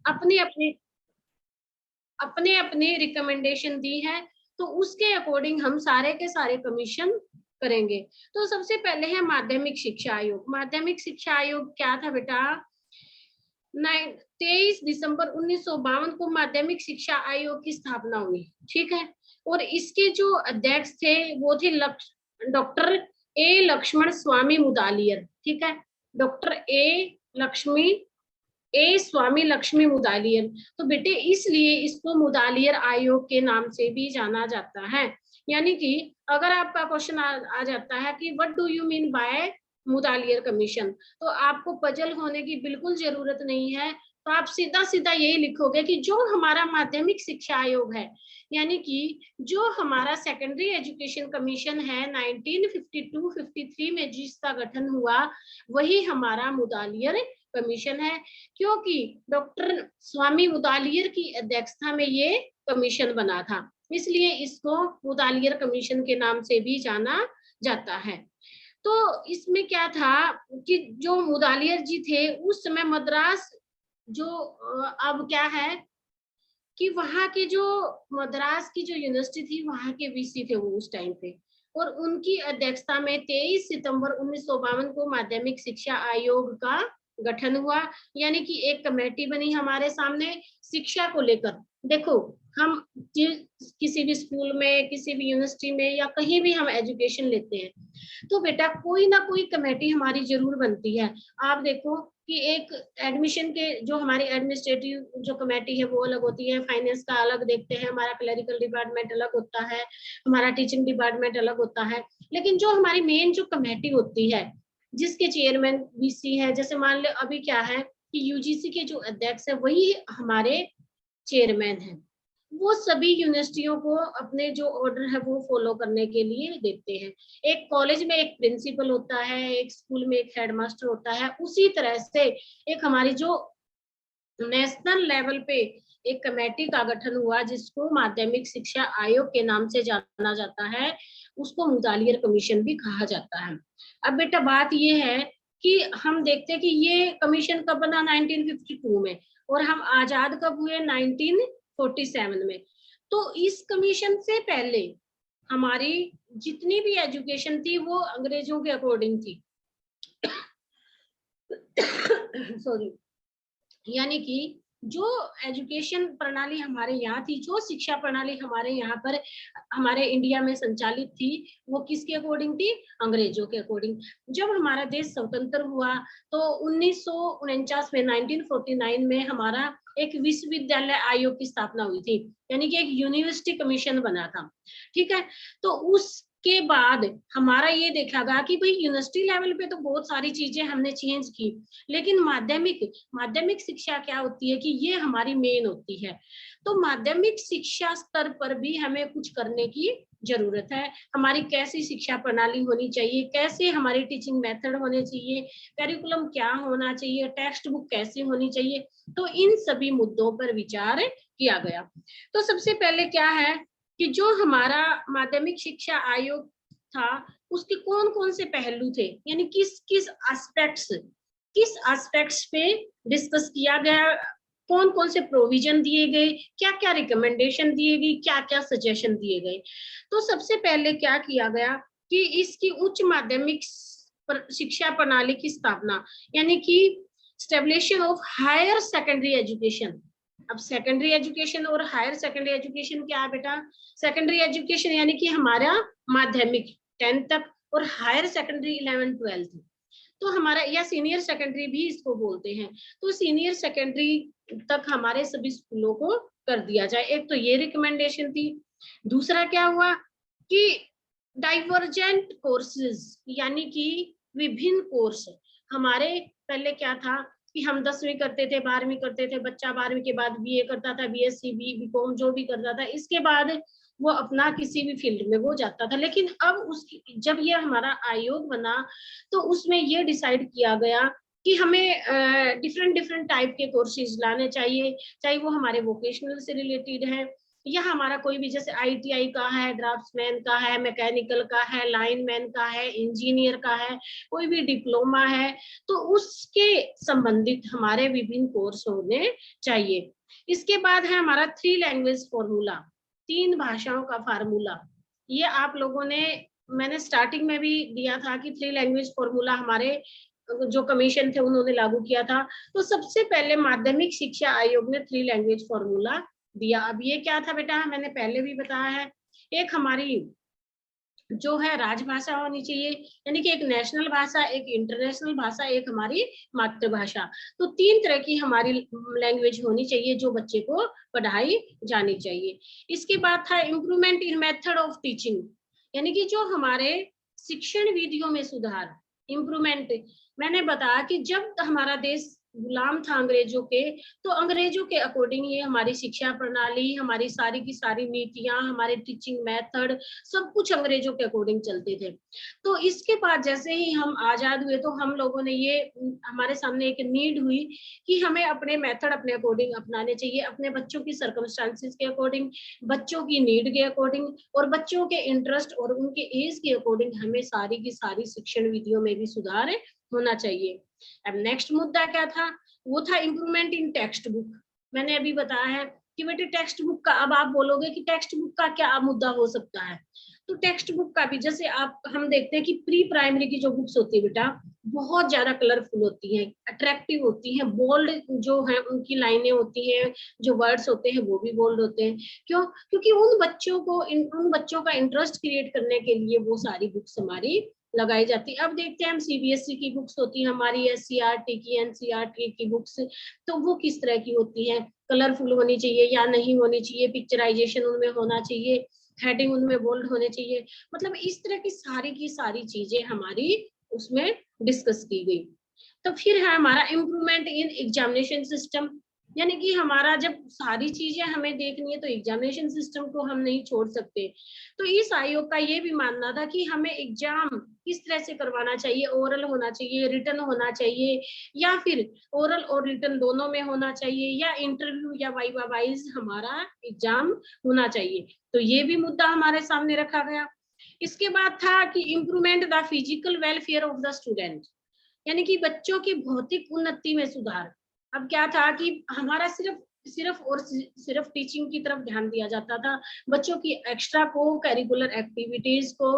अपने अपने अपने अपने रिकमेंडेशन दी है, तो उसके अकॉर्डिंग हम सारे के सारे कमीशन करेंगे। तो सबसे पहले है माध्यमिक शिक्षा आयोग। माध्यमिक शिक्षा आयोग क्या था बेटा? 23 दिसंबर 1952 को माध्यमिक शिक्षा आयोग की स्थापना हुई, ठीक है। और इसके जो अध्यक्ष थे वो थे डॉक्टर ए लक्ष्मण स्वामी मुदालियर, ठीक है। डॉक्टर स्वामी लक्ष्मी मुदालियर। तो बेटे इसलिए इसको मुदालियर आयोग के नाम से भी जाना जाता है। यानी कि अगर आपका क्वेश्चन आ जाता है कि what do you mean by Mudaliar commission, तो आपको पजल होने की बिल्कुल जरूरत नहीं है। तो आप सीधा सीधा यही लिखोगे कि जो हमारा माध्यमिक शिक्षा आयोग है, यानी कि जो हमारा सेकेंडरी एजुकेशन कमीशन है 1952-53 में जिसका गठन हुआ, वही हमारा मुदालियर कमीशन है। क्योंकि डॉक्टर स्वामी मुदालियर की अध्यक्षता में ये कमीशन बना था, इसलिए इसको मुदालियर कमीशन के नाम से भी जाना जाता है। तो इसमें क्या था कि जो मुदालियर जी थे उस समय मद्रास जो अब क्या है कि वहां के जो मद्रास की जो यूनिवर्सिटी थी वहां के वीसी थे वो उस टाइम पे, और उनकी अध्यक्षता में 23 सितंबर 1952 को माध्यमिक शिक्षा आयोग का गठन हुआ। यानी कि एक कमेटी बनी हमारे सामने शिक्षा को लेकर। देखो हम किसी भी स्कूल में, किसी भी यूनिवर्सिटी में या कहीं भी हम एजुकेशन लेते हैं, तो बेटा कोई ना कोई कमेटी हमारी जरूर बनती है। आप देखो कि एक एडमिशन के जो हमारी एडमिनिस्ट्रेटिव जो कमेटी है वो अलग होती है, फाइनेंस का अलग देखते हैं, हमारा क्लरिकल डिपार्टमेंट अलग होता है, हमारा टीचिंग डिपार्टमेंट अलग होता है। लेकिन जो हमारी मेन जो कमेटी होती है जिसके चेयरमैन वीसी है, जैसे मान लो अभी क्या है कि यूजीसी के जो अध्यक्ष है वही हमारे चेयरमैन है। वो सभी यूनिवर्सिटियों को अपने जो ऑर्डर है वो फॉलो करने के लिए देते हैं। एक कॉलेज में एक प्रिंसिपल होता है, एक स्कूल में एक हेडमास्टर होता है, उसी तरह से एक हमारी जो नेशनल लेवल पे एक कमेटी का गठन हुआ जिसको माध्यमिक शिक्षा आयोग के नाम से जाना जाता है, उसको मुदालियर कमीशन भी कहा जाता है। अब बेटा बात ये है कि हम देखते हैं कि ये कमीशन कब बना 1952 में, और हम आजाद कब हुए 1947 में। तो इस कमीशन से पहले हमारी जितनी भी एजुकेशन थी वो अंग्रेजों के अकॉर्डिंग थी। सॉरी। यानी कि जो एजुकेशन प्रणाली हमारे यहाँ थी, जो शिक्षा प्रणाली हमारे यहाँ पर हमारे इंडिया में संचालित थी, वो किसके अकॉर्डिंग थी? अंग्रेजों के अकॉर्डिंग। जब हमारा देश स्वतंत्र हुआ तो 1949 में 1949 में हमारा एक विश्वविद्यालय आयोग की स्थापना हुई थी, यानी कि एक यूनिवर्सिटी कमीशन बना था, ठीक है। तो उसके बाद हमारा ये देखा गया कि भाई यूनिवर्सिटी लेवल पे तो बहुत सारी चीजें हमने चेंज की, लेकिन माध्यमिक शिक्षा क्या होती है कि ये हमारी मेन होती है। तो माध्यमिक शिक्षा स्तर पर भी हमें कुछ करने की जरूरत है। हमारी कैसी शिक्षा प्रणाली होनी चाहिए, कैसे हमारी टीचिंग मेथड होने चाहिए, करिकुलम क्या होना चाहिए, टेक्स्ट बुक कैसी होनी चाहिए, तो इन सभी मुद्दों पर विचार किया गया। तो सबसे पहले क्या है कि जो हमारा माध्यमिक शिक्षा आयोग था उसके कौन कौन से पहलू थे, यानी किस किस एस्पेक्ट्स पे डिस्कस किया गया, कौन कौन से प्रोविजन दिए गए, क्या क्या रिकमेंडेशन दिए गई, क्या क्या सजेशन दिए गए। तो सबसे पहले क्या किया गया कि इसकी उच्च माध्यमिक शिक्षा प्रणाली की स्थापना, यानी कि स्टेब्लिशन ऑफ हायर सेकेंडरी एजुकेशन। अब सेकेंडरी एजुकेशन और हायर सेकेंडरी एजुकेशन क्या है बेटा? सेकेंडरी एजुकेशन यानी कि हमारा माध्यमिक 10th तक, और हायर सेकेंडरी 11th 12th, तो हमारा या सीनियर सेकेंडरी भी इसको बोलते हैं। तो सीनियर सेकेंडरी तक हमारे सभी स्कूलों को कर दिया जाए, एक तो ये रिकमेंडेशन थी। दूसरा क्या हुआ कि डाइवर्जेंट कोर्सेज, यानी कि विभिन्न कोर्स हमारे, पहले क्या था कि हम 10वीं करते थे, 12वीं करते थे, बच्चा 12वीं के बाद बीए करता था, बीएससी बीकॉम जो भी करता था, इसके बाद वो अपना किसी भी फील्ड में वो जाता था। लेकिन अब उसकी जब ये हमारा आयोग बना तो उसमें ये डिसाइड किया गया कि हमें डिफरेंट डिफरेंट टाइप के कोर्सेज लाने चाहिए, चाहे वो हमारे वोकेशनल से रिलेटेड है, या हमारा कोई भी जैसे ITI का है, ड्राफ्ट्समैन का है, मैकेनिकल का है, लाइनमैन का है, इंजीनियर का है, कोई भी डिप्लोमा है, तो उसके संबंधित हमारे विभिन्न कोर्स होने चाहिए। इसके बाद है हमारा 3 लैंग्वेज फॉर्मूला, 3 भाषाओं का फार्मूला। ये आप लोगों ने, मैंने स्टार्टिंग में भी दिया था कि 3 लैंग्वेज फॉर्मूला हमारे जो कमीशन थे उन्होंने लागू किया था। तो सबसे पहले माध्यमिक शिक्षा आयोग ने 3 लैंग्वेज फॉर्मूला दिया। अब ये क्या था बेटा, मैंने पहले भी बताया है, एक हमारी जो है राजभाषा होनी चाहिए, यानी कि एक नेशनल भाषा, एक इंटरनेशनल भाषा, एक हमारी मातृभाषा। तो 3 तरह की हमारी लैंग्वेज होनी चाहिए जो बच्चे को पढ़ाई जानी चाहिए। इसके बाद था improvement in method of teaching, यानी कि जो हमारे शिक्षण विधियों में सुधार, इम्प्रूवमेंट। मैंने बताया कि जब हमारा देश गुलाम था अंग्रेजों के, तो अंग्रेजों के अकॉर्डिंग ये हमारी शिक्षा प्रणाली, हमारी सारी की सारी नीतियां, हमारे टीचिंग मेथड, सब कुछ अंग्रेजों के अकॉर्डिंग चलते थे। तो इसके बाद जैसे ही हम आजाद हुए, तो हम लोगों ने ये, हमारे सामने एक नीड हुई कि हमें अपने मेथड अपने अकॉर्डिंग अपनाने चाहिए, अपने बच्चों की सर्कमस्टांसिस के अकॉर्डिंग, बच्चों की नीड के अकॉर्डिंग, और बच्चों के इंटरेस्ट और उनके एज के अकॉर्डिंग हमें सारी की सारी शिक्षण विधियों में भी सुधार होना चाहिए। अब नेक्स्ट मुद्दा क्या था, वो था इम्प्रूवमेंट इन टेक्स्ट बुक। मैंने अभी बताया है कि बेटे टेक्स्ट बुक का, अब आप बोलोगे कि टेक्स्ट बुक का क्या मुद्दा हो सकता है, तो टेक्स्ट बुक का भी जैसे आप, हम देखते हैं कि प्री प्राइमरी की जो बुक्स होती है बेटा, बहुत ज्यादा कलरफुल होती हैं, अट्रैक्टिव होती हैं, बोल्ड जो है उनकी लाइनें होती हैं, जो वर्ड्स होते हैं वो भी बोल्ड होते हैं। क्यों? क्योंकि उन बच्चों को, उन बच्चों का इंटरेस्ट क्रिएट करने के लिए वो सारी बुक्स हमारी लगाई जाती है। अब देखते हैं हम CBSE की बुक्स होती है हमारी, SCRT की, NCRT की बुक्स, तो वो किस तरह की होती है, कलरफुल होनी चाहिए या नहीं होनी चाहिए, पिक्चराइजेशन उनमें होना चाहिए, हेडिंग उनमें बोल्ड होने चाहिए, मतलब इस तरह की सारी चीजें हमारी उसमें डिस्कस की गई। तो फिर है हमारा इम्प्रूवमेंट इन एग्जामिनेशन सिस्टम, यानी कि हमारा जब सारी चीजें हमें देखनी है तो एग्जामिनेशन सिस्टम को हम नहीं छोड़ सकते। तो इस आयोग का ये भी मानना था कि हमें एग्जाम किस तरह से करवाना चाहिए, ओरल होना चाहिए, रिटन होना चाहिए, या फिर ओरल और रिटन दोनों में होना चाहिए, या इंटरव्यू या वाइवा वाइज हमारा एग्जाम होना चाहिए। तो ये भी मुद्दा हमारे सामने रखा गया। इसके बाद था कि improvement the physical welfare of the student, यानी कि बच्चों की भौतिक उन्नति में सुधार। अब क्या था कि हमारा सिर्फ सिर्फ और सिर्फ टीचिंग की तरफ ध्यान दिया जाता था, बच्चों की एक्स्ट्रा को करिकुलर एक्टिविटीज को,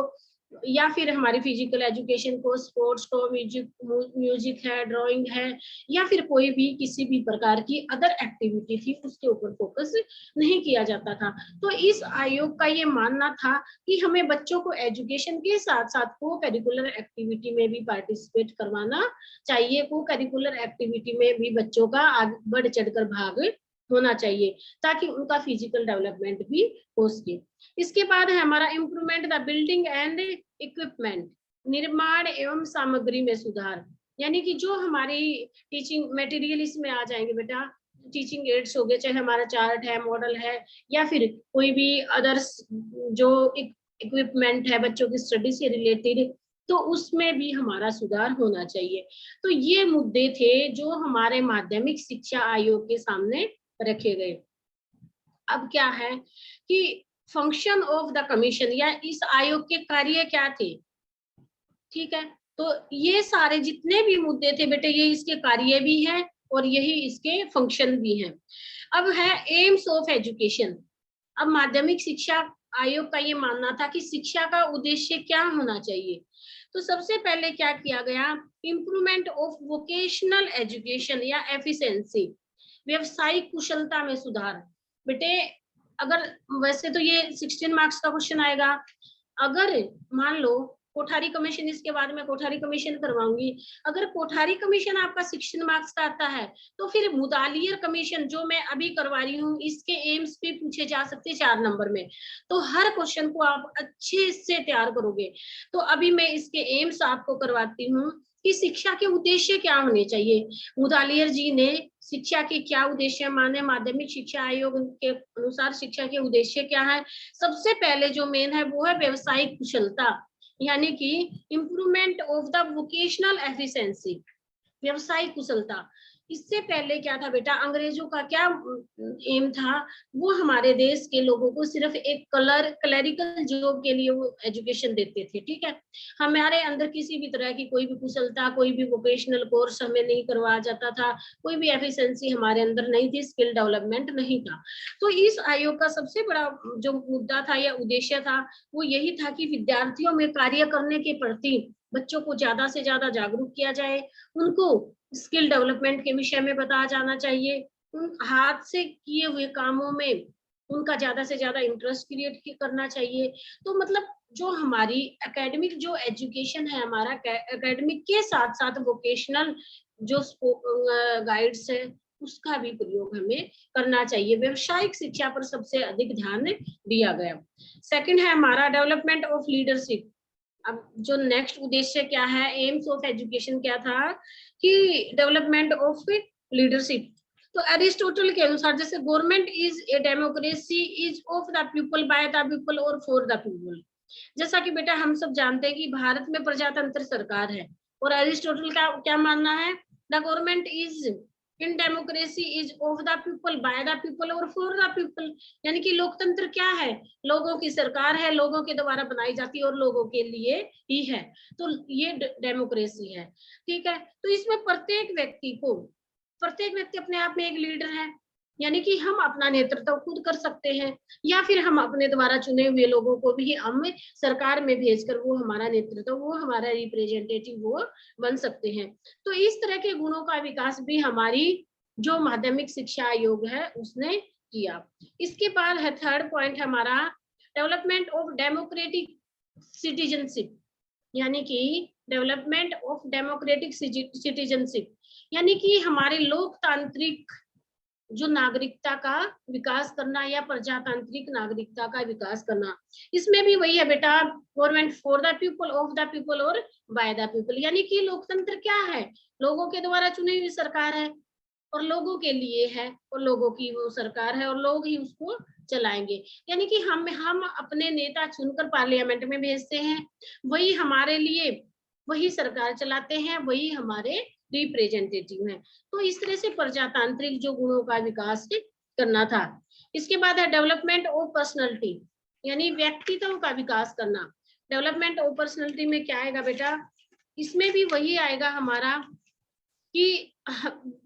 या फिर हमारी फिजिकल एजुकेशन को, स्पोर्ट्स को, म्यूजिक है, ड्राइंग है, या फिर कोई भी किसी भी प्रकार की अदर एक्टिविटी थी उसके ऊपर फोकस नहीं किया जाता था। तो इस आयोग का ये मानना था कि हमें बच्चों को एजुकेशन के साथ साथ को करिकुलर एक्टिविटी में भी पार्टिसिपेट करवाना चाहिए, को करिकुलर एक्टिविटी में भी बच्चों का आगे बढ़ चढ़कर भाग होना चाहिए, ताकि उनका फिजिकल डेवलपमेंट भी हो सके। इसके बाद है हमारा improvement the building and equipment, निर्माण एवं सामग्री में सुधार, यानी कि जो हमारी टीचिंग मटेरियल इसमें आ जाएंगे बेटा, टीचिंग एड्स हो गए, चाहे हमारा चार्ट है, मॉडल है, या फिर कोई भी अदर्स जो इक्विपमेंट है बच्चों की स्टडी से रिलेटेड, तो उसमें भी हमारा सुधार होना चाहिए। तो ये मुद्दे थे जो हमारे माध्यमिक शिक्षा आयोग के सामने रखे गए। अब क्या है कि फंक्शन ऑफ द कमीशन, या इस आयोग के कार्य क्या थे, ठीक है, तो ये सारे जितने भी मुद्दे थे बेटे, ये इसके कार्य भी हैं और यही इसके फंक्शन भी हैं। अब है एम्स ऑफ एजुकेशन। अब माध्यमिक शिक्षा आयोग का ये मानना था कि शिक्षा का उद्देश्य क्या होना चाहिए। तो सबसे पहले क्या किया गया, इम्प्रूवमेंट ऑफ वोकेशनल एजुकेशन या एफिशिएंसी, व्यवसायिक कुशलता में सुधार। बेटे अगर, वैसे तो ये 16 मार्क्स का क्वेश्चन आएगा, अगर मान लो कोठारी कमीशन, इसके बाद में कोठारी कमीशन करवाऊंगी, अगर कोठारी कमीशन आपका 16 मार्क्स का आता है, तो फिर मुतालियर कमीशन जो मैं अभी करवा रही हूँ, इसके एम्स भी पूछे जा सकते हैं 4 नंबर में। तो हर क्वेश्चन को आप अच्छे से तैयार करोगे। तो अभी मैं इसके एम्स आपको करवाती हूँ कि शिक्षा के उद्देश्य क्या होने चाहिए। मुतालियर जी ने शिक्षा के क्या उद्देश्य माने, माध्यमिक शिक्षा आयोग के अनुसार शिक्षा के उद्देश्य क्या है। सबसे पहले जो मेन है वो है व्यवसायिक कुशलता, यानी कि improvement of the vocational efficiency, व्यवसायिक कुशलता। इससे पहले क्या था बेटा, अंग्रेजों का क्या एम था, वो हमारे देश के लोगों को सिर्फ एक क्लरिकल जॉब के लिए वो एजुकेशन देते थे, ठीक है। हमारे अंदर किसी भी तरह की कोई भी कुशलता, कोई भी वोकेशनल कोर्स हमें नहीं करवाया जाता था, कोई भी एफिशिएंसी हमारे अंदर नहीं थी, स्किल डेवलपमेंट नहीं था। तो इस आयोग का सबसे बड़ा जो मुद्दा था या उद्देश्य था, वो यही था कि विद्यार्थियों में कार्य करने के प्रति बच्चों को ज्यादा से ज्यादा जागरूक किया जाए, उनको स्किल डेवलपमेंट के विषय में बताया जाना चाहिए, उन हाथ से किए हुए कामों में उनका ज्यादा से ज्यादा इंटरेस्ट क्रिएट करना चाहिए। तो मतलब जो हमारी एकेडमिक जो एजुकेशन है, हमारा एकेडमिक के साथ साथ वोकेशनल जो गाइड्स है उसका भी प्रयोग हमें करना चाहिए। व्यवसायिक शिक्षा पर सबसे अधिक ध्यान दिया गया। सेकंड है हमारा डेवलपमेंट ऑफ लीडरशिप। अब जो नेक्स्ट उद्देश्य क्या है, एम्स ऑफ एजुकेशन क्या था कि डेवलपमेंट ऑफ लीडरशिप। तो एरिस्टोटल के अनुसार जैसे government is a democracy is of the people by the people और फॉर द पीपल। जैसा कि बेटा हम सब जानते हैं कि भारत में प्रजातंत्र सरकार है, और एरिस्टोटल का क्या मानना है, the government is in democracy is of the people by the people और फॉर द पीपल। यानी कि लोकतंत्र क्या है, लोगों की सरकार है, लोगों के द्वारा बनाई जाती है और लोगों के लिए ही है। तो ये डेमोक्रेसी है, ठीक है। तो इसमें प्रत्येक व्यक्ति अपने आप में एक लीडर है, यानी कि हम अपना नेतृत्व खुद कर सकते हैं, या फिर हम अपने द्वारा चुने हुए लोगों को भी हम सरकार में भेजकर वो हमारा नेतृत्व, वो हमारा रिप्रेजेंटेटिव वो बन सकते हैं। तो इस तरह के गुणों का विकास भी हमारी जो माध्यमिक शिक्षा आयोग है उसने किया। इसके बाद है थर्ड पॉइंट हमारा डेवलपमेंट ऑफ डेमोक्रेटिक सिटीजनशिप, यानी कि डेवलपमेंट ऑफ डेमोक्रेटिक सिटीजनशिप, यानी कि हमारे लोकतांत्रिक जो नागरिकता का विकास करना या प्रजातांत्रिक नागरिकता का विकास करना। इसमें भी वही है बेटा, government for the people, of the people और बाय द पीपल। यानी कि लोकतंत्र क्या है, लोगों के द्वारा चुनी हुई सरकार है और लोगों के लिए है, और लोगों की वो सरकार है और लोग ही उसको चलाएंगे। यानी कि हम अपने नेता चुनकर पार्लियामेंट में भेजते हैं, वही हमारे लिए वही सरकार चलाते हैं, वही हमारे रिप्रेजेंटेटिव हैं। तो इस तरह से प्रजातांत्रिक जो गुणों का विकास करना था। इसके बाद है डेवलपमेंट ऑफ पर्सनैलिटी, यानी व्यक्तित्व का विकास करना। डेवलपमेंट ऑफ पर्सनैलिटी में क्या आएगा बेटा, इसमें भी वही आएगा हमारा कि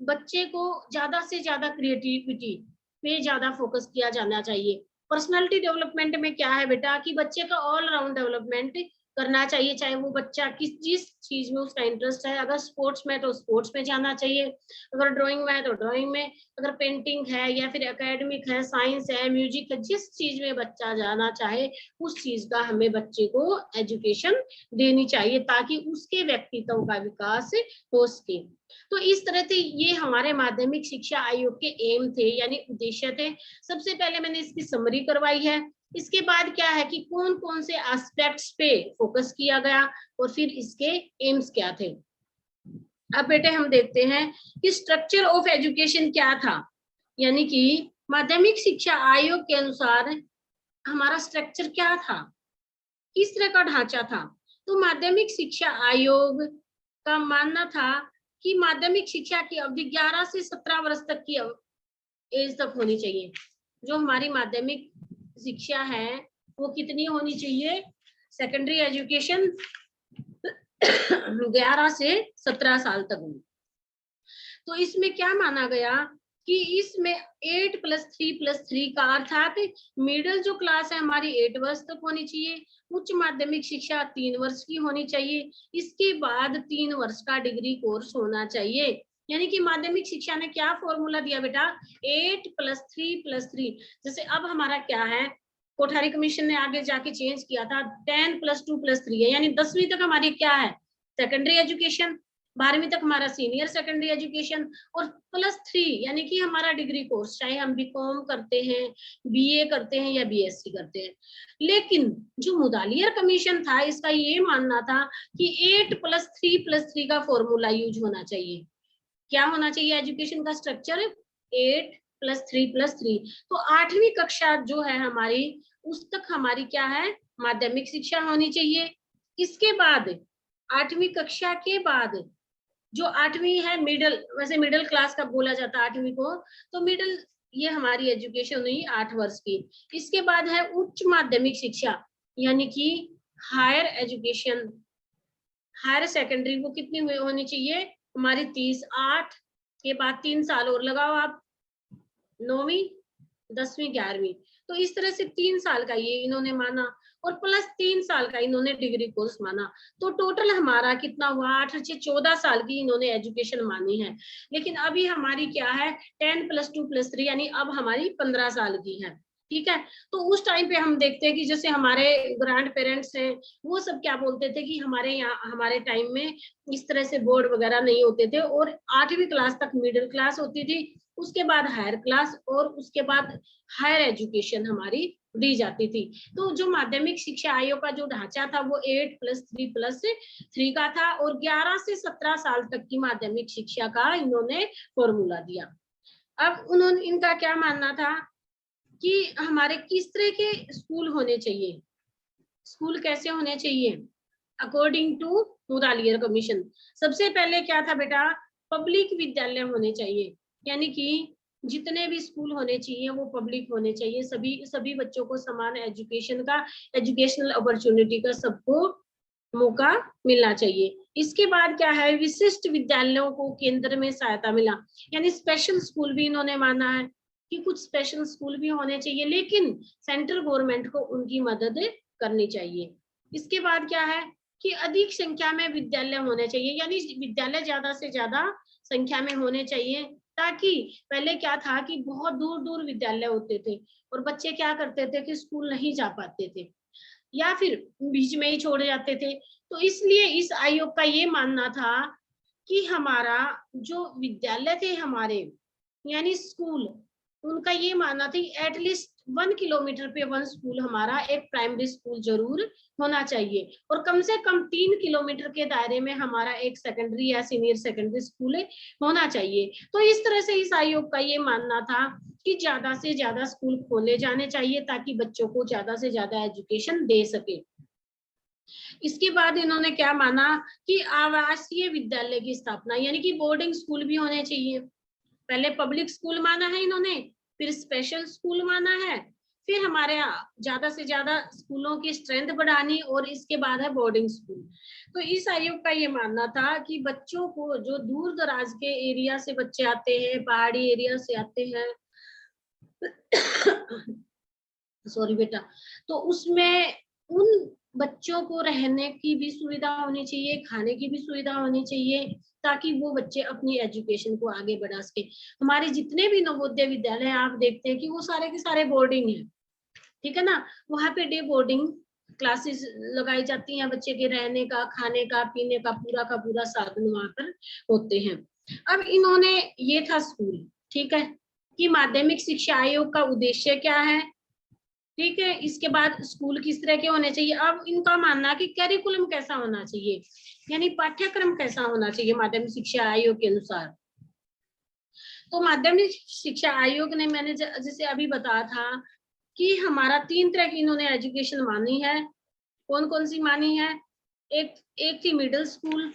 बच्चे को ज्यादा से ज्यादा क्रिएटिविटी पे ज्यादा फोकस किया जाना चाहिए। पर्सनालिटी डेवलपमेंट में क्या है बेटा कि बच्चे का ऑल राउंड डेवलपमेंट करना चाहिए, चाहे वो बच्चा जिस चीज में उसका इंटरेस्ट है। अगर स्पोर्ट्स में तो स्पोर्ट्स में जाना चाहिए, अगर ड्राइंग में है तो ड्राइंग में, अगर पेंटिंग है या फिर एकेडमिक है, साइंस है, म्यूजिक है, जिस चीज में बच्चा जाना चाहे उस चीज का हमें बच्चे को एजुकेशन देनी चाहिए, ताकि उसके व्यक्तित्व का विकास हो सके। तो इस तरह से ये हमारे माध्यमिक शिक्षा आयोग के एम थे, यानी उद्देश्य थे। सबसे पहले मैंने इसकी समरी करवाई है। इसके बाद क्या है कि कौन कौन से एस्पेक्ट्स पे फोकस किया गया और फिर इसके एम्स क्या थे। अब बेटे हम देखते हैं कि स्ट्रक्चर ऑफ एजुकेशन क्या था, यानी कि माध्यमिक शिक्षा आयोग के अनुसार हमारा स्ट्रक्चर क्या था, किस तरह का ढांचा था। तो माध्यमिक शिक्षा आयोग का मानना था कि माध्यमिक शिक्षा की अवधि 11 से 17 वर्ष तक की एज तक होनी चाहिए। जो हमारी माध्यमिक शिक्षा है वो कितनी होनी चाहिए, सेकेंडरी एजुकेशन 11 से 17 साल तक होनी। तो इसमें क्या माना गया कि इसमें 8+3+3 का अर्थात मिडिल जो क्लास है हमारी 8 वर्ष तक होनी चाहिए, उच्च माध्यमिक शिक्षा 3 वर्ष की होनी चाहिए, इसके बाद 3 वर्ष का डिग्री कोर्स होना चाहिए। यानी कि माध्यमिक शिक्षा ने क्या फॉर्मूला दिया बेटा, 8+3+3। जैसे अब हमारा क्या है, कोठारी कमीशन ने आगे जाके चेंज किया था, 10+2+3 है, यानी 10वीं तक हमारी क्या है, सेकेंडरी एजुकेशन, 12वीं तक हमारा सीनियर सेकेंडरी एजुकेशन, और +3 यानी कि हमारा डिग्री कोर्स, चाहे हम बीकॉम करते हैं, बीए करते हैं या बीएससी करते हैं। लेकिन जो मुदालियर कमीशन था इसका ये मानना था कि 8+3+3 का फॉर्मूला यूज होना चाहिए। क्या होना चाहिए एजुकेशन का स्ट्रक्चर, 8+3+3। तो 8वीं कक्षा जो है हमारी उस तक हमारी क्या है, माध्यमिक शिक्षा होनी चाहिए। इसके बाद 8वीं कक्षा के बाद जो 8वीं है मिडिल, वैसे मिडिल क्लास का बोला जाता है 8वीं को, तो मिडिल ये हमारी एजुकेशन हुई 8 वर्ष की। इसके बाद है उच्च माध्यमिक शिक्षा, यानी कि हायर एजुकेशन, हायर सेकेंडरी वो कितनी होनी चाहिए हमारी 30, 8 के बाद 3 साल और लगाओ आप, 9वीं 10वीं 11वीं, तो इस तरह से 3 साल का ये इन्होंने माना, और प्लस 3 साल का इन्होंने डिग्री कोर्स माना। तो टोटल हमारा कितना हुआ, 8 से 14 साल की इन्होंने एजुकेशन मानी है। लेकिन अभी हमारी क्या है, 10 + 2 + 3, यानी अब हमारी 15 साल की है। ठीक है, तो उस टाइम पे हम देखते हैं कि जैसे हमारे ग्रैंड पेरेंट्स हैं, वो सब क्या बोलते थे कि हमारे यहाँ हमारे टाइम में इस तरह से बोर्ड वगैरह नहीं होते थे, और 8वीं क्लास तक मिडिल क्लास होती थी, उसके बाद हायर क्लास, और उसके बाद हायर एजुकेशन हमारी दी जाती थी। तो जो माध्यमिक शिक्षा आयोग का जो ढांचा था वो 8 + 3 + 3 का था, और 11 से 17 साल तक की माध्यमिक शिक्षा का इन्होंने फॉर्मूला दिया। अब उन्होंने, इनका क्या मानना था कि हमारे किस तरह के स्कूल होने चाहिए, स्कूल कैसे होने चाहिए अकॉर्डिंग टू मुदालियर कमीशन। सबसे पहले क्या था बेटा, पब्लिक विद्यालय होने चाहिए, यानी कि जितने भी स्कूल होने चाहिए वो पब्लिक होने चाहिए, सभी बच्चों को समान एजुकेशन का, एजुकेशनल अपॉर्चुनिटी का सबको मौका मिलना चाहिए। इसके बाद क्या है, विशिष्ट विद्यालयों को केंद्र में सहायता मिला, यानी स्पेशल स्कूल भी इन्होंने माना है कि कुछ स्पेशल स्कूल भी होने चाहिए, लेकिन सेंट्रल गवर्नमेंट को उनकी मदद करनी चाहिए। इसके बाद क्या है कि अधिक संख्या में विद्यालय होने चाहिए, यानी विद्यालय ज्यादा से ज्यादा संख्या में होने चाहिए, ताकि पहले क्या था कि बहुत दूर दूर विद्यालय होते थे, और बच्चे क्या करते थे कि स्कूल नहीं जा पाते थे, या फिर बीच में ही छोड़ जाते थे। तो इसलिए इस आयोग का ये मानना था कि हमारा जो विद्यालय थे हमारे, यानी स्कूल, उनका ये मानना था एटलीस्ट 1 किलोमीटर पे 1 स्कूल, हमारा एक प्राइमरी स्कूल जरूर होना चाहिए, और कम से कम 3 किलोमीटर के दायरे में हमारा एक सेकेंडरी या सीनियर सेकेंडरी स्कूल होना चाहिए। तो इस तरह से इस आयोग का ये मानना था कि ज्यादा से ज्यादा स्कूल खोले जाने चाहिए, ताकि बच्चों को ज्यादा से ज्यादा एजुकेशन दे सके। इसके बाद इन्होंने क्या माना कि आवासीय विद्यालय की स्थापना, यानी कि बोर्डिंग स्कूल भी होने चाहिए। पहले पब्लिक स्कूल माना है इन्होंने, फिर स्पेशल स्कूल माना है, फिर हमारे यहाँ ज्यादा से ज्यादा स्कूलों की स्ट्रेंथ बढ़ानी, और इसके बाद है बोर्डिंग स्कूल। तो इस आयोग का ये मानना था कि बच्चों को, जो दूर दराज के एरिया से बच्चे आते हैं, पहाड़ी एरिया से आते हैं सॉरी बेटा, तो उसमें उन बच्चों को रहने की भी सुविधा होनी चाहिए, खाने की भी सुविधा होनी चाहिए, ताकि वो बच्चे अपनी एजुकेशन को आगे बढ़ा सके। हमारे जितने भी नवोदय विद्यालय आप देखते हैं कि वो सारे के सारे बोर्डिंग है, ठीक है ना, वहां पे डे बोर्डिंग क्लासेस लगाई जाती हैं, बच्चे के रहने का, खाने का, पीने का पूरा साधन वहां पर होते हैं। अब इन्होंने, ये था स्कूल, ठीक है, कि माध्यमिक शिक्षा आयोग का उद्देश्य क्या है, ठीक है। इसके बाद स्कूल किस तरह के होने चाहिए। अब इनका मानना कि कैरिकुलम कैसा होना चाहिए, यानी पाठ्यक्रम कैसा होना चाहिए माध्यमिक शिक्षा आयोग के अनुसार। तो माध्यमिक शिक्षा आयोग ने, मैंने जैसे अभी बताया था कि हमारा 3 तरह की इन्होंने एजुकेशन मानी है। कौन कौन सी मानी है, एक थी मिडिल स्कूल,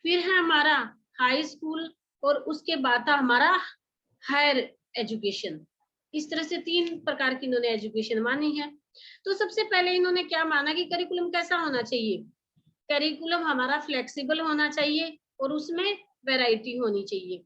फिर है हमारा हाई स्कूल, और उसके बाद था हमारा हायर एजुकेशन। इस तरह से 3 प्रकार की इन्होंने एजुकेशन मानी है। तो सबसे पहले इन्होंने क्या माना कि करिकुलम कैसा होना चाहिए, करिकुलम हमारा फ्लेक्सिबल होना चाहिए, और उसमें वैरायटी होनी चाहिए,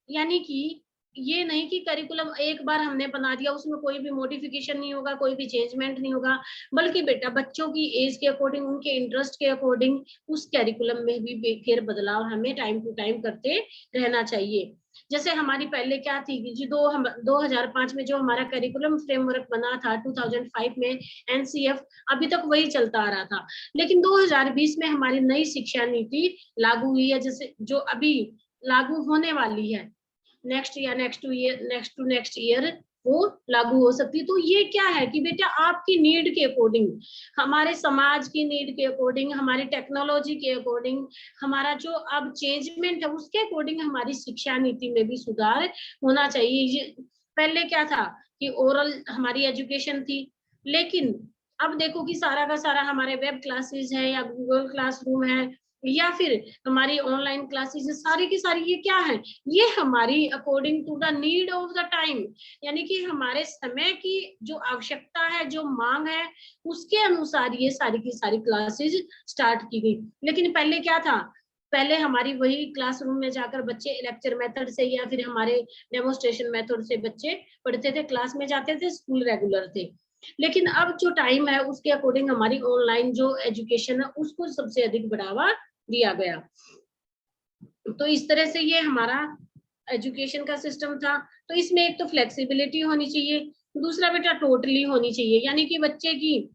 यानी कि ये नहीं कि करिकुलम एक बार हमने बना दिया, उसमें कोई भी मॉडिफिकेशन नहीं होगा, कोई भी चेंजमेंट नहीं होगा, बल्कि बेटा बच्चों की एज के अकॉर्डिंग, उनके इंटरेस्ट के अकॉर्डिंग उस करिकुलम में भी फिर बदलाव हमें टाइम टू टाइम करते रहना चाहिए। जैसे हमारी पहले क्या थी कि 2005 में जो हमारा करिकुलम फ्रेमवर्क बना था 2005 में एनसीएफ, अभी तक वही चलता आ रहा था, लेकिन 2020 में हमारी नई शिक्षा नीति लागू हुई है, जैसे जो अभी लागू होने वाली है, नेक्स्ट ईयर वो लागू हो सकती है। तो ये क्या है कि बेटा आपकी नीड के अकॉर्डिंग, हमारे समाज की नीड के अकॉर्डिंग, हमारी टेक्नोलॉजी के अकॉर्डिंग, हमारा जो अब चेंजमेंट है उसके अकॉर्डिंग हमारी शिक्षा नीति में भी सुधार होना चाहिए। ये पहले क्या था कि ओरल हमारी एजुकेशन थी, लेकिन अब देखो कि सारा का सारा हमारे वेब क्लासेस है या गूगल क्लासरूम है, या फिर हमारी ऑनलाइन क्लासेस, सारी की सारी ये क्या है, ये हमारी according to the need of the time, यानी कि हमारे समय की जो आवश्यकता है, जो मांग है, उसके अनुसार ये सारी की सारी क्लासेस स्टार्ट की गई। लेकिन पहले क्या था, पहले हमारी वही क्लासरूम में जाकर बच्चे लेक्चर मेथड से या फिर हमारे डेमोस्ट्रेशन मेथड से बच्चे पढ़ते थे, क्लास में जाते थे, स्कूल रेगुलर थे। लेकिन अब जो टाइम है उसके अकॉर्डिंग हमारी ऑनलाइन जो एजुकेशन है उसको सबसे अधिक बढ़ावा दिया गया। तो इस तरह से ये हमारा एजुकेशन का सिस्टम था। तो इसमें एक तो फ्लेक्सिबिलिटी होनी चाहिए, दूसरा बेटा टोटली होनी चाहिए, यानी कि बच्चे की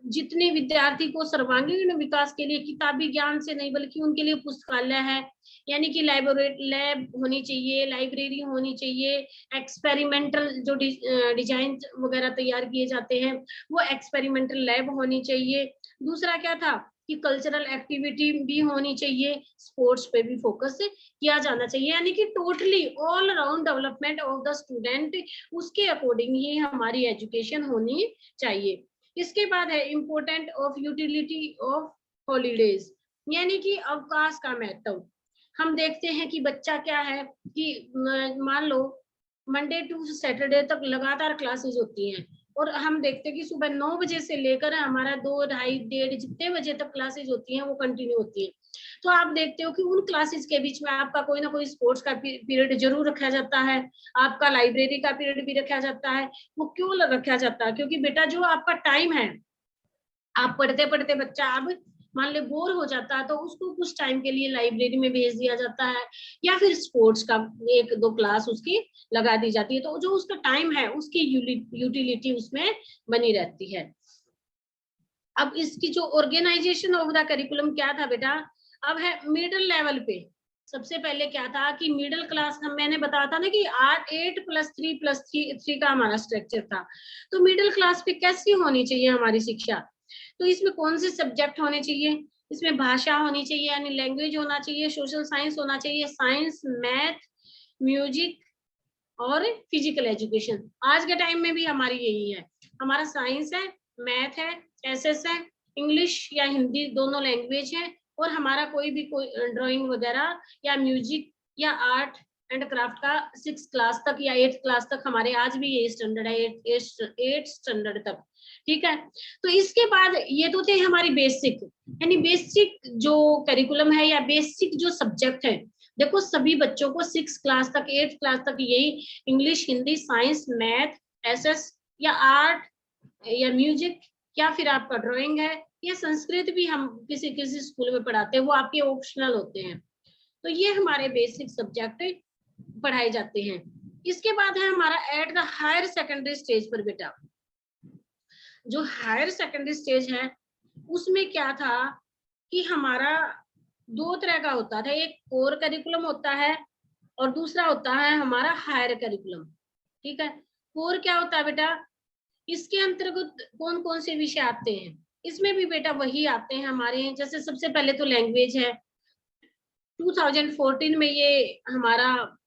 जितने विद्यार्थी को सर्वांगीण विकास के लिए किताबी ज्ञान से नहीं बल्कि उनके लिए पुस्तकालय है, यानी कि लाइब्रेरी लैब होनी चाहिए, लाइब्रेरी होनी चाहिए, एक्सपेरिमेंटल जो डिजाइन वगैरह तैयार किए जाते हैं वो एक्सपेरिमेंटल लैब होनी चाहिए। दूसरा क्या था कि कल्चरल एक्टिविटी भी होनी चाहिए, स्पोर्ट्स पे भी फोकस किया जाना चाहिए, यानी कि totally all around development of the student, उसके अकॉर्डिंग ही हमारी एजुकेशन होनी चाहिए। इसके बाद है important of utility of holidays, यानी कि अवकाश का महत्व। हम देखते हैं कि बच्चा क्या है कि मान लो मंडे टू सैटरडे तक लगातार क्लासेस होती हैं, और हम देखते हैं कि सुबह 9 बजे से लेकर हमारा 2, ढाई, 1:30 जितने बजे तक क्लासेस होती हैं वो कंटिन्यू होती हैं। तो आप देखते हो कि उन क्लासेस के बीच में आपका कोई ना कोई स्पोर्ट्स का पीरियड जरूर रखा जाता है, आपका लाइब्रेरी का पीरियड भी रखा जाता है। वो क्यों रखा जाता है? क्योंकि बेटा जो आपका टाइम है, आप पढ़ते पढ़ते बच्चा अब मान ले बोर हो जाता है तो उसको कुछ टाइम के लिए लाइब्रेरी में भेज दिया जाता है, या फिर स्पोर्ट्स का 1-2 क्लास उसकी लगा दी जाती है, तो जो उसका टाइम है उसकी यूटिलिटी उसमें बनी रहती है। अब इसकी जो ऑर्गेनाइजेशन ऑफ द करिकुलम क्या था बेटा, अब है मिडिल लेवल पे। सबसे पहले क्या था कि मिडिल क्लास, हम मैंने बताया था ना कि 8+3+3 का हमारा स्ट्रक्चर था। तो मिडिल क्लास पे कैसी होनी चाहिए हमारी शिक्षा, तो इसमें कौन से सब्जेक्ट होने चाहिए, इसमें भाषा होनी चाहिए यानी लैंग्वेज होना चाहिए, सोशल साइंस होना चाहिए, साइंस, मैथ, म्यूजिक और फिजिकल एजुकेशन। आज के टाइम में भी हमारी यही है, हमारा साइंस है, मैथ है, एसएस है, इंग्लिश या हिंदी दोनों लैंग्वेज है, और हमारा कोई भी कोई ड्राइंग वगैरह या म्यूजिक या आर्ट एंड क्राफ्ट का 6 क्लास तक या 8 क्लास तक हमारे आज भी ये स्टैंडर्ड है, 8 स्टैंडर्ड तक। ठीक है, तो इसके बाद ये तो थे हमारी बेसिक, यानी बेसिक जो करिकुलम है या बेसिक जो सब्जेक्ट है। देखो सभी बच्चों को 6 क्लास तक, 8 क्लास तक यही English, Hindi, science, math, SS या आर्ट या म्यूजिक या फिर आपका ड्राइंग है या संस्कृत भी हम किसी किसी स्कूल में पढ़ाते हैं, वो आपके ऑप्शनल होते हैं। तो ये हमारे बेसिक सब्जेक्ट पढ़ाए जाते हैं। इसके बाद है हमारा at the higher secondary stage पर बेटा, जो हायर सेकेंडरी स्टेज है उसमें क्या था कि हमारा 2 तरह का होता था, एक कोर करिकुलम होता है और दूसरा होता है हमारा हायर करिकुलम। ठीक है, कोर क्या होता है बेटा, इसके अंतर्गत कौन कौन से विषय आते हैं, इसमें भी बेटा वही आते हैं हमारे, जैसे सबसे पहले तो लैंग्वेज है। 2014 में ये हमारा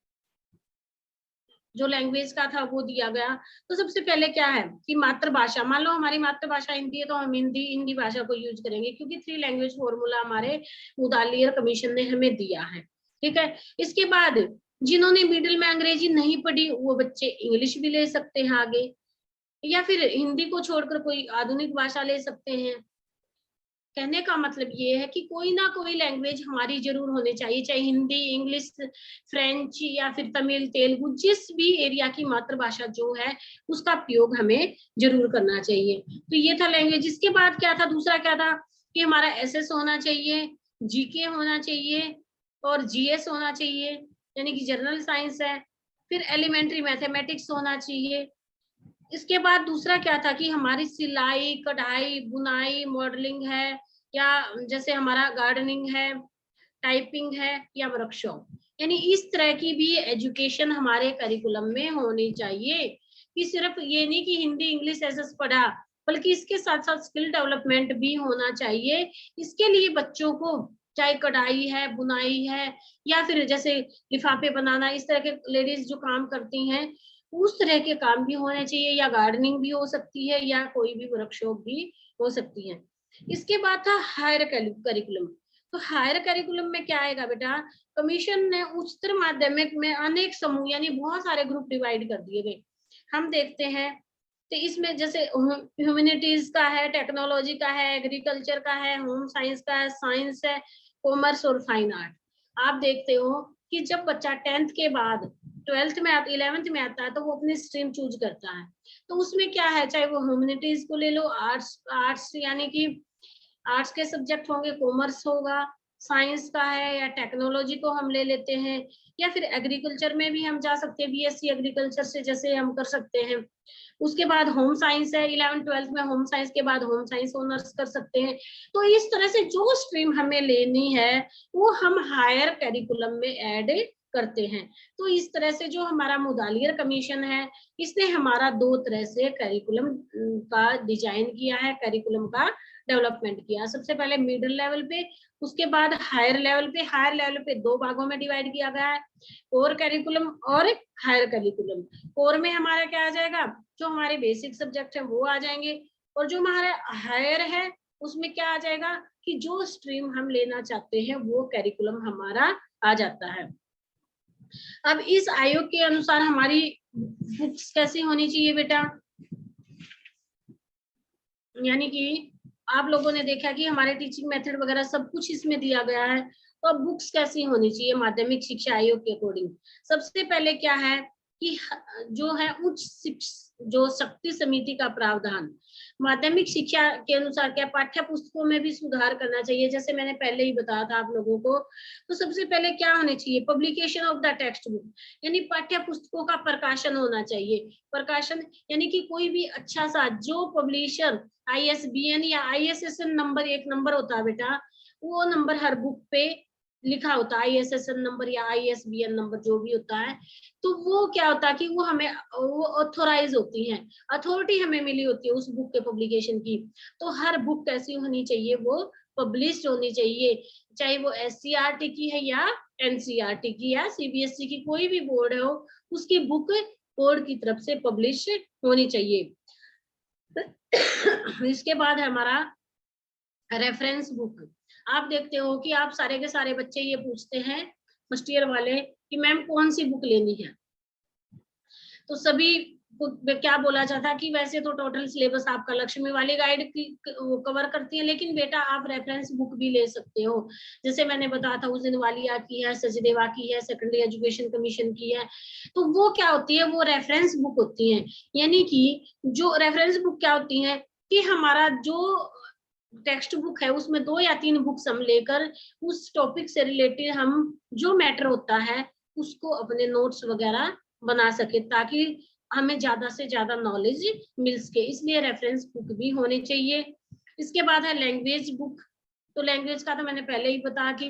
जो लैंग्वेज का था वो दिया गया। तो सबसे पहले क्या है कि मातृभाषा, मान लो हमारी मातृभाषा हिंदी है तो हम हिंदी भाषा को यूज करेंगे, क्योंकि 3 लैंग्वेज फॉर्मूला हमारे मुदालियर कमीशन ने हमें दिया है। ठीक है, इसके बाद जिन्होंने मिडिल में अंग्रेजी नहीं पढ़ी वो बच्चे इंग्लिश भी ले सकते हैं आगे, या फिर हिंदी को छोड़कर कोई आधुनिक भाषा ले सकते हैं। कहने का मतलब ये है कि कोई ना कोई लैंग्वेज हमारी जरूर होनी चाहिए, चाहे हिंदी, इंग्लिश, फ्रेंच या फिर तमिल, तेलुगु, जिस भी एरिया की मातृभाषा जो है उसका प्रयोग हमें जरूर करना चाहिए। तो ये था लैंग्वेज। इसके बाद क्या था, दूसरा क्या था कि हमारा एसएस होना चाहिए, जीके होना चाहिए और जीएस होना चाहिए, यानी कि जनरल साइंस है। फिर एलिमेंट्री मैथमेटिक्स होना चाहिए। इसके बाद दूसरा क्या था कि हमारी सिलाई, कढ़ाई, बुनाई, मॉडलिंग है, या जैसे हमारा गार्डनिंग है, टाइपिंग है या वर्कशॉप, यानी इस तरह की भी एजुकेशन हमारे करिकुलम में होनी चाहिए कि सिर्फ ये नहीं कि हिंदी, इंग्लिश, एसएस पढ़ा, बल्कि इसके साथ साथ स्किल डेवलपमेंट भी होना चाहिए। इसके लिए बच्चों को चाहे कढ़ाई है, बुनाई है, या फिर जैसे लिफाफे बनाना, इस तरह के लेडीज जो काम करती हैं उस तरह के काम भी होने चाहिए, या गार्डनिंग भी हो सकती है या कोई भी वर्कशॉप भी हो सकती है। इसके बाद था हायर करिकुलम। तो हायर करिकुलम में क्या आएगा बेटा, कमीशन ने उच्चतर माध्यमिक में अनेक समूह यानी बहुत सारे ग्रुप डिवाइड कर दिए गए। हम देखते हैं तो इसमें जैसे ह्यूमैनिटीज का है, टेक्नोलॉजी का है, एग्रीकल्चर का है, होम साइंस का है, साइंस है, कॉमर्स और फाइन आर्ट। आप देखते हो कि जब बच्चा 10th के बाद 12th में 11th में आता है तो वो अपनी स्ट्रीम चूज करता है। तो उसमें क्या है, चाहे वो ह्यूमैनिटीज को ले लो, आर्ट्स यानी कि आर्ट्स के सब्जेक्ट होंगे, कॉमर्स होगा, साइंस का है, या टेक्नोलॉजी को हम ले लेते हैं, या फिर एग्रीकल्चर में भी हम जा सकते हैं, बीएससी एग्रीकल्चर से जैसे हम कर सकते हैं। उसके बाद होम साइंस है, 11th-12th में होम साइंस के बाद होम साइंस ऑनर्स कर सकते हैं। तो इस तरह से जो स्ट्रीम हमें लेनी है वो हम हायर करिकुलम में ऐड करते हैं। तो इस तरह से जो हमारा मुदालियर कमीशन है, इसने हमारा 2 तरह से करिकुलम का डिजाइन किया है, करिकुलम का डेवलपमेंट किया। सबसे पहले मिडिल लेवल पे, उसके बाद हायर लेवल पे। हायर लेवल पे 2 भागों में डिवाइड किया गया है, कोर करिकुलम और हायर करिकुलम। कोर में हमारा क्या आ जाएगा, जो हमारे बेसिक सब्जेक्ट है वो आ जाएंगे, और जो हमारा हायर है उसमें क्या आ जाएगा कि जो स्ट्रीम हम लेना चाहते हैं वो करिकुलम हमारा आ जाता है। अब इस आयोग के अनुसार हमारी बुक्स कैसी होनी चाहिए बेटा, यानी कि आप लोगों ने देखा कि हमारे टीचिंग मेथड वगैरह सब कुछ इसमें दिया गया है। तो अब बुक्स कैसी होनी चाहिए माध्यमिक शिक्षा आयोग के अकॉर्डिंग। सबसे पहले क्या है कि जो है जो शक्ति समिति का प्रावधान माध्यमिक शिक्षा के अनुसार क्या पाठ्य पुस्तकों में भी सुधार करना चाहिए, जैसे मैंने पहले ही बताया था आप लोगों को। तो सबसे पहले क्या होने चाहिए, publication of the text book, यानी पाठ्य पुस्तकों का प्रकाशन होना चाहिए। प्रकाशन यानी कि कोई भी अच्छा सा जो पब्लिशर ISBN या ISSN नंबर, एक नंबर होता है बेटा, वो नंबर हर बुक पे लिखा होता है, ISSN नंबर या ISBN नंबर जो भी होता है। तो वो क्या होता है कि वो हमें वो ऑथोराइज होती हैं, अथॉरिटी हमें मिली होती है उस बुक के पब्लिकेशन की। तो हर बुक कैसी होनी चाहिए, वो पब्लिश होनी चाहिए, चाहे वो SCERT की है या NCERT की या CBSE की, कोई भी बोर्ड हो उसकी बुक बोर्ड की तरफ से पब्लिश होनी चाहिए। इसके बाद है हमारा रेफरेंस बुक। आप देखते हो कि आप सारे के सारे बच्चे ये पूछते हैं फर्स्ट ईयर वाले कि मैम कौन सी बुक लेनी है। तो सभी क्या बोला जाता है कि वैसे तो टोटल सिलेबस आपका लक्ष्मी वाली गाइड की कवर करती है, लेकिन बेटा आप रेफरेंस बुक भी ले सकते हो। जैसे मैंने बताया था उस दिन वालिया की है, सचदेवा की है, सेकेंडरी एजुकेशन कमीशन की है। तो वो क्या होती है, वो रेफरेंस बुक होती है। यानी कि जो रेफरेंस बुक क्या होती है कि हमारा जो टेक्स्ट बुक है उसमें 2 या 3 बुक्स हम लेकर उस टॉपिक से रिलेटेड हम जो मैटर होता है उसको अपने नोट्स वगैरह बना सके, ताकि हमें ज्यादा से ज्यादा नॉलेज मिल सके, इसलिए रेफरेंस बुक भी होनी चाहिए। इसके बाद है लैंग्वेज बुक। तो लैंग्वेज का तो मैंने पहले ही बताया कि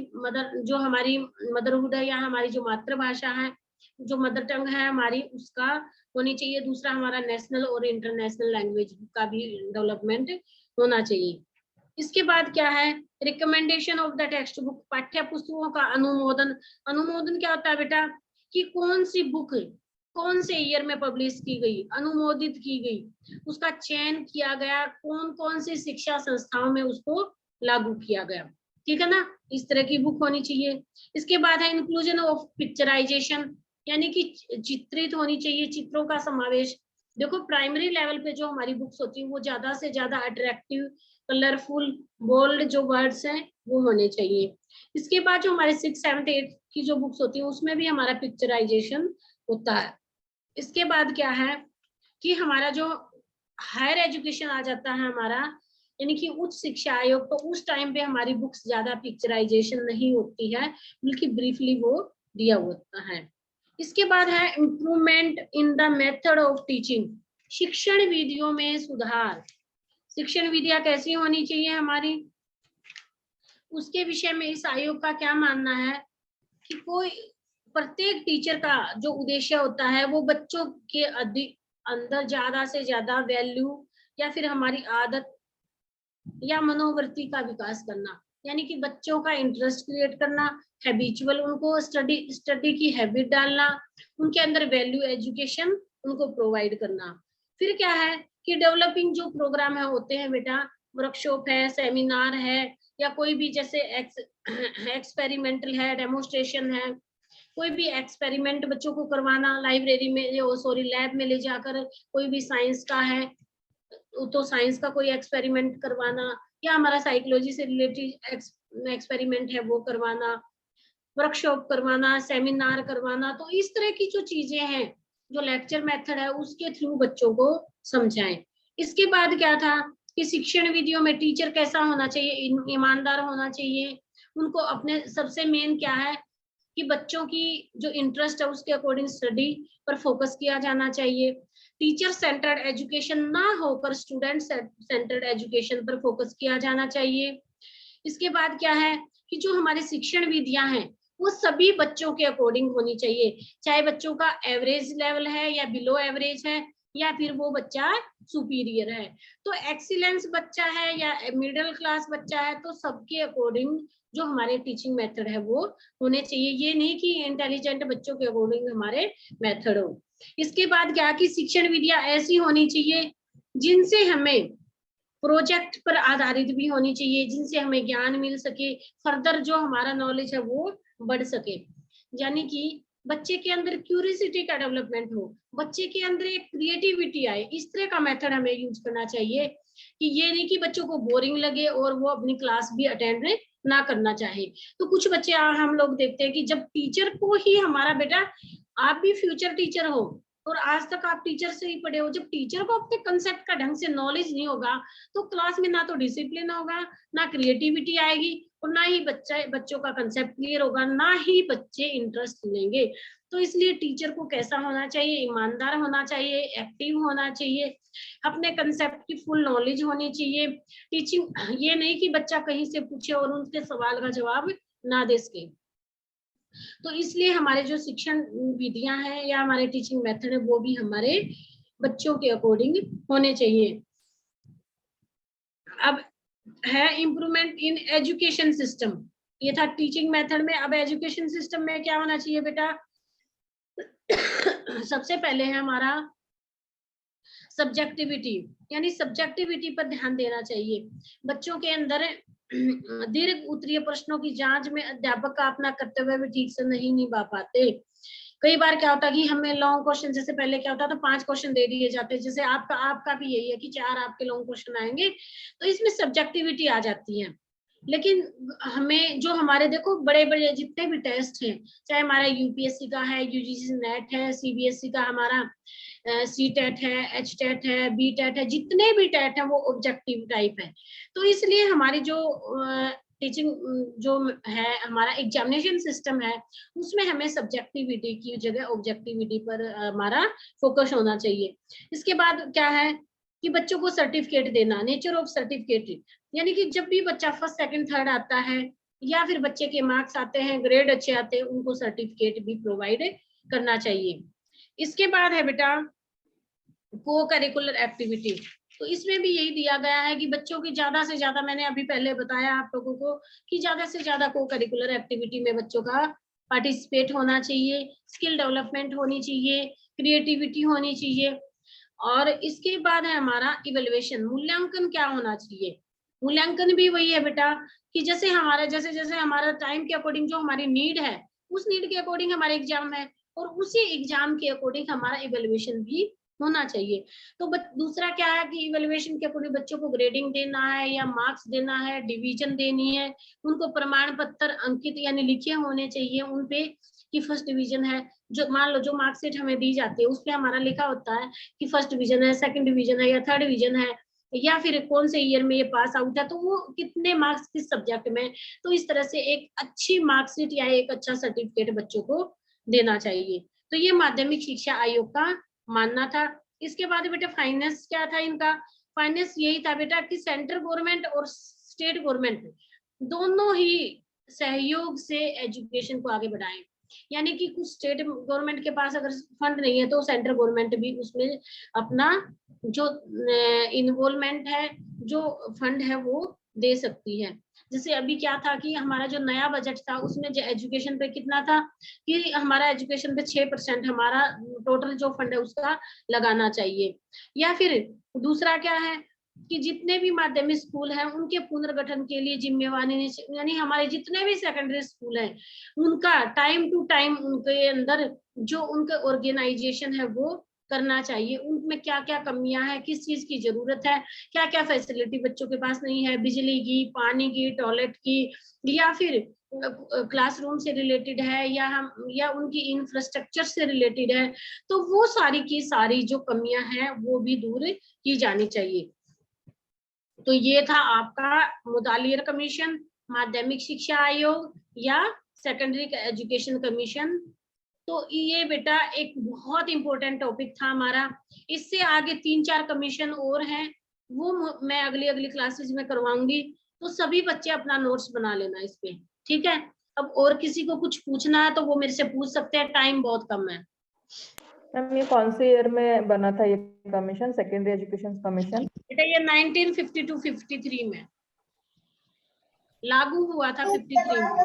जो हमारी मदरहुड है या हमारी जो मातृभाषा है, जो मदर टंग है हमारी, उसका होनी चाहिए। दूसरा हमारा नेशनल और इंटरनेशनल लैंग्वेज का भी डेवलपमेंट होना चाहिए। इसके बाद क्या है, recommendation of the text book, पाठ्य पुस्तकों का अनुमोदन। अनुमोदन क्या होता है बेटा कि कौन सी बुक कौन से ईयर में पब्लिश की गई, अनुमोदित की गई, उसका चयन किया गया, कौन कौन सी शिक्षा संस्थाओं में उसको लागू किया गया, ठीक है ना, इस तरह की बुक होनी चाहिए। इसके बाद है इंक्लूजन ऑफ पिक्चराइजेशन, यानी कि चित्रित होनी चाहिए, चित्रों का समावेश। देखो प्राइमरी लेवल पे जो हमारी बुक्स होती है वो ज्यादा से ज्यादा अट्रैक्टिव, कलरफुल, बोल्ड जो वर्ड्स हैं वो होने चाहिए। इसके बाद जो हमारे 6, 7, 8 की जो बुक्स होती है उसमें भी हमारा पिक्चराइजेशन होता है। इसके बाद क्या है कि हमारा जो हायर एजुकेशन आ जाता है हमारा, यानी कि उच्च शिक्षा आयोग, तो उस टाइम पे हमारी बुक्स ज्यादा पिक्चराइजेशन नहीं होती है, बल्कि ब्रीफली वो दिया होता है। इसके बाद है improvement in the method of teaching, शिक्षण विधियों में सुधार। शिक्षण विधियां कैसी होनी चाहिए हमारी, उसके विषय में इस आयोग का क्या मानना है कि कोई प्रत्येक टीचर का जो उद्देश्य होता है वो बच्चों के अंदर ज्यादा से ज्यादा वैल्यू या फिर हमारी आदत या मनोवृत्ति का विकास करना, यानी कि बच्चों का इंटरेस्ट क्रिएट करना, हैबिचुअल उनको स्टडी की हैबिट डालना, उनके अंदर वैल्यू एजुकेशन उनको प्रोवाइड करना। फिर क्या है कि डेवलपिंग जो प्रोग्राम है होते हैं बेटा, वर्कशॉप है, सेमिनार है, या कोई भी जैसे एक्सपेरिमेंटल है, डेमोन्स्ट्रेशन है, कोई भी एक्सपेरिमेंट बच्चों को करवाना लाइब्रेरी में, सॉरी लैब में ले जाकर, कोई भी साइंस का है तो साइंस का कोई एक्सपेरिमेंट करवाना, या हमारा साइकोलॉजी से रिलेटेड एक्सपेरिमेंट है वो करवाना, वर्कशॉप करवाना, सेमिनार करवाना। तो इस तरह की जो चीजें हैं, जो लेक्चर मेथड है उसके थ्रू बच्चों को समझाएं। इसके बाद क्या था कि शिक्षण विधियों में टीचर कैसा होना चाहिए, ईमानदार होना चाहिए। उनको अपने सबसे मेन क्या है कि बच्चों की जो इंटरेस्ट है उसके अकॉर्डिंग स्टडी पर फोकस किया जाना चाहिए। टीचर सेंटर्ड एजुकेशन ना होकर स्टूडेंट सेंटर्ड एजुकेशन पर फोकस किया जाना चाहिए। इसके बाद क्या है कि जो हमारे शिक्षण विधियां हैं वो सभी बच्चों के अकॉर्डिंग होनी चाहिए, चाहे बच्चों का एवरेज लेवल है या बिलो एवरेज है या फिर वो बच्चा सुपीरियर है। तो एक्सीलेंस बच्चा है या मिडिल क्लास बच्चा है, तो सबके अकॉर्डिंग जो हमारे टीचिंग मेथड है वो होने चाहिए। ये नहीं कि इंटेलिजेंट बच्चों के अकॉर्डिंग हमारे मेथड हो। इसके बाद क्या कि शिक्षण विधियां ऐसी होनी चाहिए जिनसे हमें प्रोजेक्ट पर आधारित भी होनी चाहिए, जिनसे हमें ज्ञान मिल सके, फर्दर जो हमारा नॉलेज है वो बढ़ सके। यानी कि बच्चे के अंदर क्यूरियोसिटी का डेवलपमेंट हो, बच्चे के अंदर एक क्रिएटिविटी आए, इस तरह का मेथड हमें यूज करना चाहिए। कि ये नहीं कि बच्चों को बोरिंग लगे और वो अपनी क्लास भी अटेंड ना करना चाहे। तो कुछ बच्चे हम लोग देखते हैं कि जब टीचर को ही हमारा बेटा, आप भी फ्यूचर टीचर हो और आज तक आप टीचर से ही पढ़े हो, जब टीचर को अपने कंसेप्ट का ढंग से नॉलेज नहीं होगा तो क्लास में ना तो डिसिप्लिन होगा, ना क्रिएटिविटी आएगी, और ना ही बच्चों का कंसेप्ट क्लियर होगा, ना ही बच्चे इंटरेस्ट लेंगे। तो इसलिए टीचर को कैसा होना चाहिए, ईमानदार होना चाहिए, एक्टिव होना चाहिए, अपने कंसेप्ट की फुल नॉलेज होनी चाहिए। टीचिंग ये नहीं कि बच्चा कहीं से पूछे और उनके सवाल का जवाब ना दे सके। तो इसलिए हमारे जो शिक्षण विधियां हैं या हमारे टीचिंग मेथड है वो भी हमारे बच्चों के अकॉर्डिंग होने चाहिए। अब है इम्प्रूवमेंट इन एजुकेशन सिस्टम, ये था टीचिंग मेथड में। अब एजुकेशन सिस्टम में क्या होना चाहिए बेटा, सबसे पहले है हमारा सब्जेक्टिविटी, यानी सब्जेक्टिविटी पर ध्यान देना चाहिए। बच्चों के अंदर दीर्घ उत्तरीय प्रश्नों की जांच में अध्यापक का अपना कर्तव्य भी ठीक से नहीं निभा पाते। कई बार क्या होता है कि हमें लॉन्ग क्वेश्चन, जैसे पहले क्या होता था 5 क्वेश्चन दे दिए जाते हैं, जैसे आपका भी यही है कि 4 आपके लॉन्ग क्वेश्चन आएंगे, तो इसमें सब्जेक्टिविटी आ जाती है। लेकिन हमें जो हमारे देखो बड़े बड़े जितने भी टेस्ट हैं, चाहे हमारा यूपीएससी का है, यूजीसी नेट है, सीबीएसई का हमारा सी टेट है, एच टेट है, बी टेट है, जितने भी टेट है वो ऑब्जेक्टिव टाइप है। तो इसलिए हमारी जो टीचिंग जो है हमारा एग्जामिनेशन सिस्टम है उसमें हमें सब्जेक्टिविटी की जगह ऑब्जेक्टिविटी पर हमारा फोकस होना चाहिए। इसके बाद क्या है कि बच्चों को सर्टिफिकेट देना, नेचर ऑफ सर्टिफिकेट, यानी कि जब भी बच्चा फर्स्ट सेकंड थर्ड आता है या फिर बच्चे के मार्क्स आते हैं, ग्रेड अच्छे आते हैं, उनको सर्टिफिकेट भी प्रोवाइड करना चाहिए। इसके बाद है बेटा को करिकुलर एक्टिविटी, तो इसमें भी यही दिया गया है कि बच्चों की ज्यादा से ज्यादा, मैंने अभी पहले बताया आप लोगों को कि ज्यादा से ज्यादा को करिकुलर एक्टिविटी में बच्चों का पार्टिसिपेट होना चाहिए, स्किल डेवलपमेंट होनी चाहिए, क्रिएटिविटी होनी चाहिए। और इसके बाद है हमारा इवेल्युएशन, मूल्यांकन क्या होना चाहिए। मूल्यांकन भी वही है बेटा कि जैसे जैसे हमारा टाइम के अकॉर्डिंग जो हमारी नीड है उस नीड के अकॉर्डिंग हमारा एग्जाम है, और उसी एग्जाम के अकॉर्डिंग हमारा इवेल्युएशन भी होना चाहिए। तो दूसरा क्या है कि इवेल्युएशन के अकॉर्डिंग बच्चों को ग्रेडिंग देना है या मार्क्स देना है, डिवीजन देनी है, उनको प्रमाण पत्र अंकित यानी लिखे होने चाहिए उन पे कि फर्स्ट डिवीजन है। जो मान लो जो मार्कशीट हमें दी जाती है उस पे हमारा लिखा होता है कि फर्स्ट डिवीजन है, सेकंड डिवीजन है या थर्ड डिवीजन है, या फिर कौन से ईयर में ये पास आउट है, तो वो कितने मार्क्स किस सब्जेक्ट में। तो इस तरह से एक अच्छी मार्कशीट या एक अच्छा सर्टिफिकेट बच्चों को देना चाहिए। तो ये माध्यमिक शिक्षा आयोग का मानना था। इसके बाद बेटा फाइनेंस क्या था इनका, फाइनेंस यही था बेटा कि सेंट्रल गवर्नमेंट और स्टेट गवर्नमेंट दोनों ही सहयोग से एजुकेशन को आगे बढ़ाएं। यानी कि कुछ स्टेट गवर्नमेंट के पास अगर फंड नहीं है तो सेंट्रल गवर्नमेंट भी उसमें अपना जो इन्वॉल्वमेंट है, जो फंड है वो दे सकती है। जैसे अभी क्या था कि हमारा जो नया बजट था उसमें जो एजुकेशन पे कितना था कि हमारा एजुकेशन पे 6% हमारा टोटल जो फंड है उसका लगाना चाहिए। या फिर दूसरा क्या है कि जितने भी माध्यमिक स्कूल हैं उनके पुनर्गठन के लिए जिम्मेवारी, यानी हमारे जितने भी सेकेंडरी स्कूल हैं उनका टाइम टू टाइम उनके अंदर जो उनका ऑर्गेनाइजेशन है वो करना चाहिए। उनमें क्या क्या कमियां हैं, किस चीज की जरूरत है, क्या क्या फैसिलिटी बच्चों के पास नहीं है, बिजली की, पानी की, टॉयलेट की, या फिर क्लासरूम से रिलेटेड है, या उनकी इंफ्रास्ट्रक्चर से रिलेटेड है, तो वो सारी की सारी जो कमियां हैं वो भी दूर की जानी चाहिए। तो ये था आपका मुदालियर कमीशन, माध्यमिक शिक्षा आयोग या सेकेंडरी एजुकेशन कमीशन। तो ये बेटा एक बहुत इंपॉर्टेंट टॉपिक था हमारा। इससे आगे 3-4 कमीशन और हैं, वो मैं अगली अगली क्लासेस में करवाऊंगी। तो सभी बच्चे अपना नोट्स बना लेना इस पे, ठीक है। अब और किसी को कुछ पूछना है तो वो मेरे से पूछ सकते हैं, टाइम बहुत कम है। मैम ये कौन से ईयर में बना था ये कमीशन, सेकेंडरी एजुकेशन कमीशन? बेटा ये 1952-53 में लागू हुआ था, 53 में।